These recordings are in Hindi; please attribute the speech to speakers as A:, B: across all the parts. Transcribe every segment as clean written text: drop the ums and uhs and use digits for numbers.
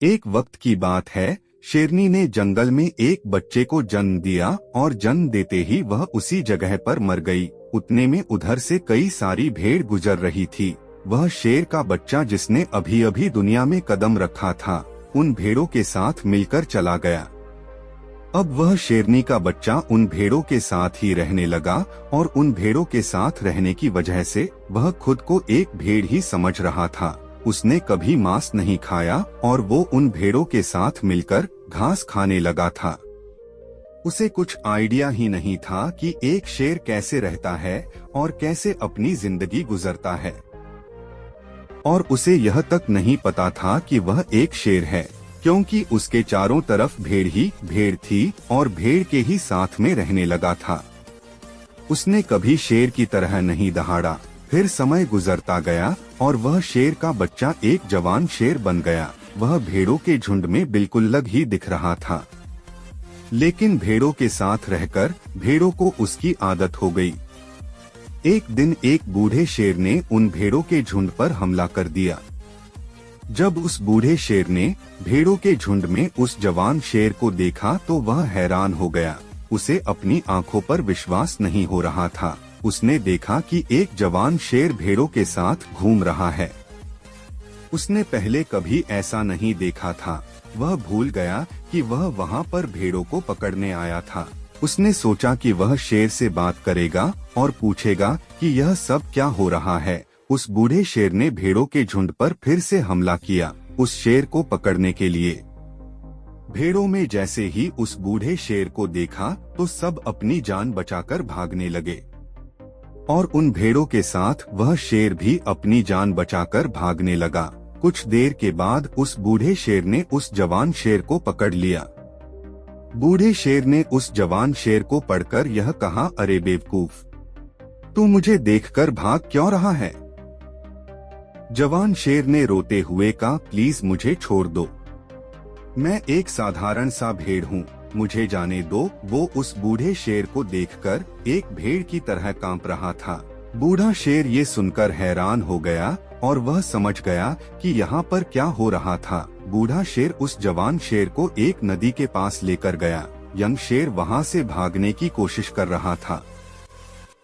A: एक वक्त की बात है, शेरनी ने जंगल में एक बच्चे को जन्म दिया और जन्म देते ही वह उसी जगह पर मर गई। उतने में उधर से कई सारी भेड़ गुजर रही थी। वह शेर का बच्चा जिसने अभी अभी दुनिया में कदम रखा था, उन भेड़ों के साथ मिलकर चला गया। अब वह शेरनी का बच्चा उन भेड़ों के साथ ही रहने लगा और उन भेड़ों के साथ रहने की वजह से वह खुद को एक भेड़ ही समझ रहा था। उसने कभी मांस नहीं खाया और वो उन भेड़ों के साथ मिलकर घास खाने लगा था। उसे कुछ आइडिया ही नहीं था कि एक शेर कैसे रहता है और कैसे अपनी जिंदगी गुजरता है। और उसे यह तक नहीं पता था कि वह एक शेर है, क्योंकि उसके चारों तरफ भेड़ ही भेड़ थी और भेड़ के ही साथ में रहने लगा था। उसने कभी शेर की तरह नहीं दहाड़ा। फिर समय गुजरता गया और वह शेर का बच्चा एक जवान शेर बन गया। वह भेड़ों के झुंड में बिल्कुल अलग ही दिख रहा था, लेकिन भेड़ों के साथ रहकर भेड़ों को उसकी आदत हो गई। एक दिन एक बूढ़े शेर ने उन भेड़ों के झुंड पर हमला कर दिया। जब उस बूढ़े शेर ने भेड़ों के झुंड में उस जवान शेर को देखा तो वह हैरान हो गया। उसे अपनी आंखों पर विश्वास नहीं हो रहा था। उसने देखा कि एक जवान शेर भेड़ों के साथ घूम रहा है। उसने पहले कभी ऐसा नहीं देखा था। वह भूल गया कि वह वहां पर भेड़ों को पकड़ने आया था। उसने सोचा कि वह शेर से बात करेगा और पूछेगा कि यह सब क्या हो रहा है। उस बूढ़े शेर ने भेड़ों के झुंड पर फिर से हमला किया, उस शेर को पकड़ने के लिए। भेड़ों में जैसे ही उस बूढ़े शेर को देखा तो सब अपनी जान बचाकर भागने लगे और उन भेड़ों के साथ वह शेर भी अपनी जान बचाकर भागने लगा। कुछ देर के बाद उस बूढ़े शेर ने उस जवान शेर को पकड़ लिया। बूढ़े शेर ने उस जवान शेर को पकड़कर यह कहा, अरे बेवकूफ, तू मुझे देखकर भाग क्यों रहा है? जवान शेर ने रोते हुए कहा, प्लीज मुझे छोड़ दो, मैं एक साधारण सा भेड़ हूँ, मुझे जाने दो। वो उस बूढ़े शेर को देखकर एक भेड़ की तरह कांप रहा था। बूढ़ा शेर ये सुनकर हैरान हो गया और वह समझ गया कि यहाँ पर क्या हो रहा था। बूढ़ा शेर उस जवान शेर को एक नदी के पास लेकर गया। यंग शेर वहाँ से भागने की कोशिश कर रहा था,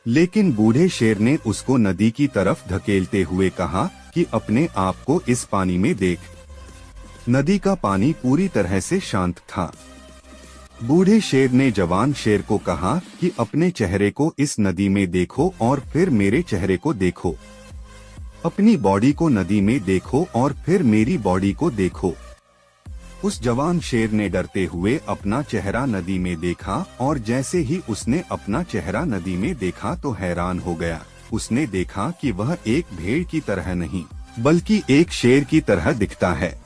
A: लेकिन बूढ़े शेर ने उसको नदी की तरफ धकेलते हुए कहा कि अपने आप को इस पानी में देख। नदी का पानी पूरी तरह से शांत था। बूढ़े शेर ने जवान शेर को कहा कि अपने चेहरे को इस नदी में देखो और फिर मेरे चेहरे को देखो। अपनी बॉडी को नदी में देखो और फिर मेरी बॉडी को देखो। उस जवान शेर ने डरते हुए अपना चेहरा नदी में देखा और जैसे ही उसने अपना चेहरा नदी में देखा तो हैरान हो गया। उसने देखा कि वह एक भेड़ की तरह नहीं बल्कि एक शेर की तरह दिखता है।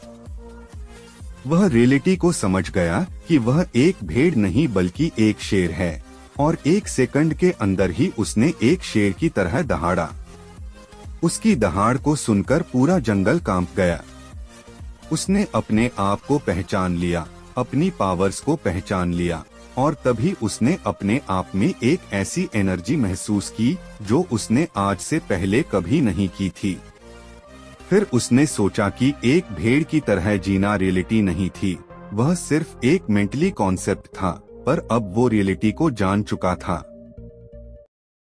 A: वह रियलिटी को समझ गया कि वह एक भेड़ नहीं बल्कि एक शेर है और एक सेकंड के अंदर ही उसने एक शेर की तरह दहाड़ा। उसकी दहाड़ को सुनकर पूरा जंगल कांप गया। उसने अपने आप को पहचान लिया, अपनी पावर्स को पहचान लिया और तभी उसने अपने आप में एक ऐसी एनर्जी महसूस की जो उसने आज से पहले कभी नहीं की थी। फिर उसने सोचा कि एक भेड़ की तरह जीना रियलिटी नहीं थी, वह सिर्फ एक मेंटली कॉन्सेप्ट था, पर अब वो रियलिटी को जान चुका था।